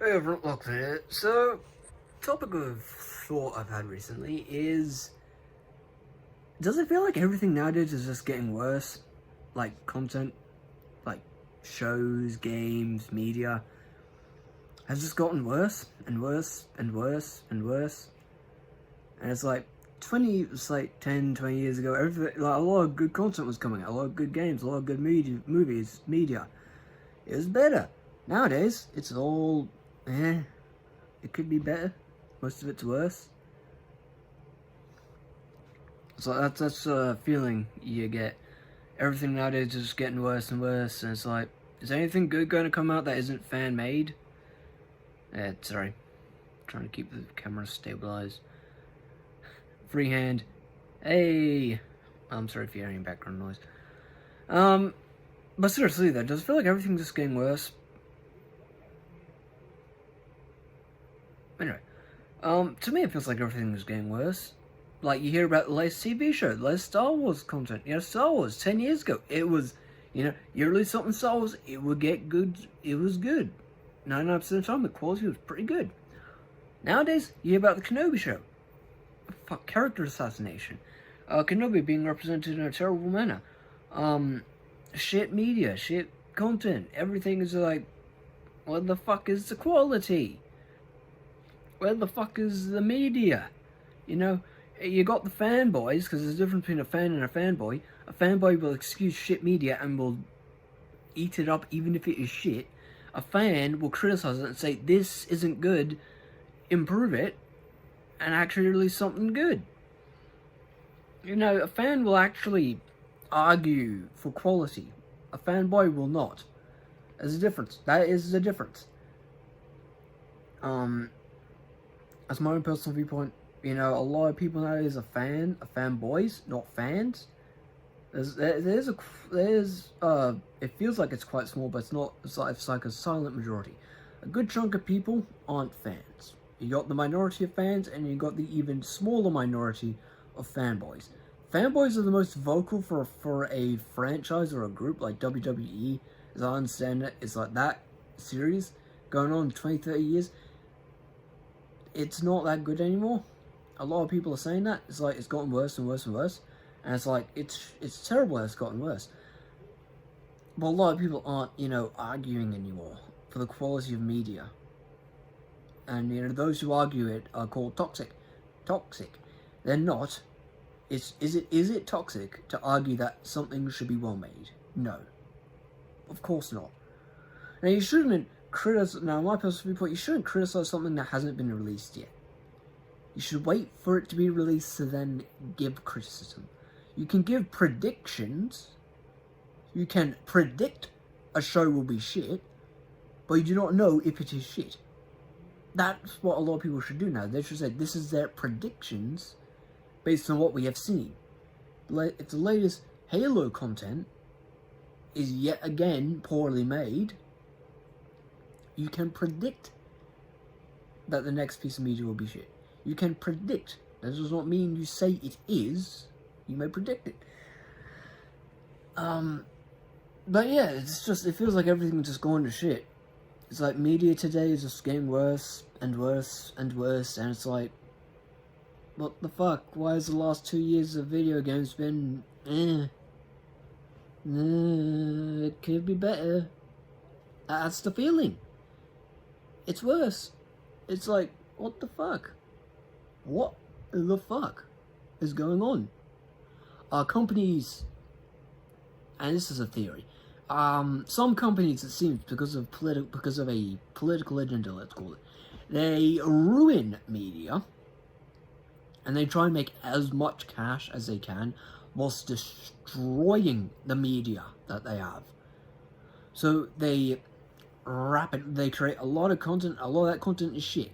Hey everyone, welcome to it. So, topic of thought I've had recently is, does it feel like everything nowadays is just getting worse? Like content, like shows, games, media, has just gotten worse and worse and worse and worse. And it's like 10, 20 years ago, everything, like a lot of good content was coming out, a lot of good games, a lot of good movies, media. It was better. Nowadays, it's all, it could be better. Most of it's worse. So that's a feeling you get. Everything nowadays is just getting worse and worse, and it's like, is anything good going to come out that isn't fan made? Sorry, trying to keep the camera stabilized. Freehand. Hey, I'm sorry if you're hearing background noise. But seriously though, does it feel like everything's just getting worse? Anyway, to me it feels like everything is getting worse. Like, you hear about the latest TV show, the latest Star Wars content. Star Wars, 10 years ago, it was, you release something Star Wars, it would get good, it was good. 99% of the time, the quality was pretty good. Nowadays, you hear about the Kenobi show. Fuck, character assassination. Kenobi being represented in a terrible manner. Shit media, shit content, everything is like, where the fuck is the quality? Where the fuck is the media? You got the fanboys, because there's a difference between a fan and a fanboy. A fanboy will excuse shit media and will eat it up even if it is shit. A fan will criticize it and say, this isn't good, improve it, and actually release something good. A fan will actually argue for quality. A fanboy will not. There's a difference. That is the difference. As my own personal viewpoint, a lot of people nowadays are fanboys, not fans. It feels like it's quite small, but it's not. It's like a silent majority. A good chunk of people aren't fans. You got the minority of fans, and you got the even smaller minority of fanboys. Fanboys are the most vocal for a franchise or a group like WWE. As I understand it, it's like that series going on 20, 30 years. It's not that good anymore. A lot of people are saying that. It's like, it's gotten worse and worse and worse. And it's like, it's terrible that it's gotten worse. But a lot of people aren't, arguing anymore for the quality of media. And, those who argue it are called toxic. Toxic. They're not. Is it toxic to argue that something should be well made? No. Of course not. Now, you shouldn't criticize, now my personal viewpoint, you shouldn't criticize something that hasn't been released yet. You should wait for it to be released to then give criticism. You can give predictions. You can predict a show will be shit, but you do not know if it is shit. That's what a lot of people should do now. They should say, this is their predictions based on what we have seen. If the latest Halo content is yet again poorly made, you can predict that the next piece of media will be shit. You can predict. That does not mean you say it is. You may predict it. But yeah, it feels like everything's just going to shit. It's like media today is just getting worse and worse and worse, and it's like, what the fuck? Why has the last 2 years of video games been, it could be better. That's the feeling. It's worse. It's like, what the fuck? What the fuck is going on? Companies, and this is a theory, some companies, it seems, because of a political agenda, let's call it, they ruin media, and they try and make as much cash as they can, whilst destroying the media that they have. So they create a lot of content, a lot of that content is shit,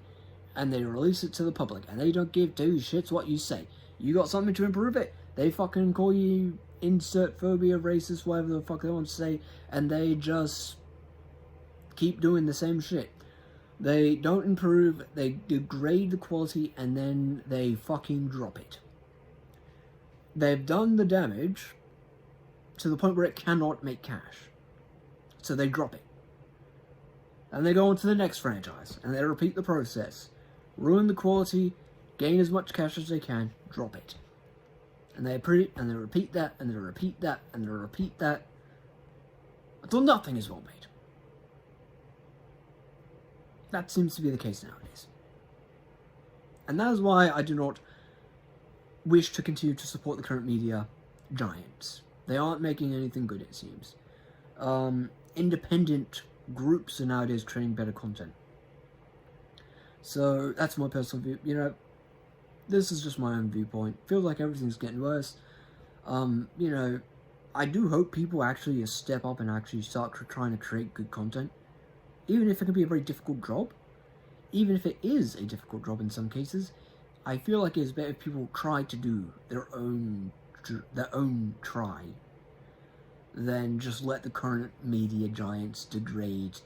and they release it to the public, and they don't give two shits what you say. You got something to improve it, they fucking call you insert phobia, racist, whatever the fuck they want to say, and they just keep doing the same shit. They don't improve, they degrade the quality, and then they fucking drop it. They've done the damage to the point where it cannot make cash. So they drop it. and they go on to the next franchise, and they repeat the process. Ruin the quality, gain as much cash as they can, drop it. And they and they repeat that, and they repeat that, and they repeat that, until nothing is well made. That seems to be the case nowadays. And that is why I do not wish to continue to support the current media giants. They aren't making anything good, it seems. Independent groups are nowadays creating better content. So that's my personal view. You know, this is just my own viewpoint. Feels like everything's getting worse. You know, I do hope people actually step up and actually start trying to create good content. Even if it can be a very difficult job. Even if it is a difficult job in some cases. I feel like it's better if people try to do their own try than just let the current media giants degrade.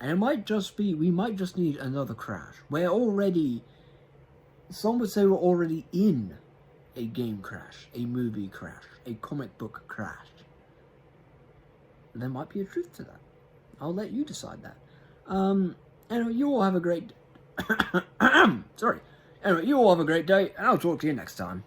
And it might just be, we might just need another crash. Some would say we're already in a game crash, a movie crash, a comic book crash. There might be a truth to that. I'll let you decide that. Anyway, you all have a great... Sorry. Anyway, you all have a great day, and I'll talk to you next time.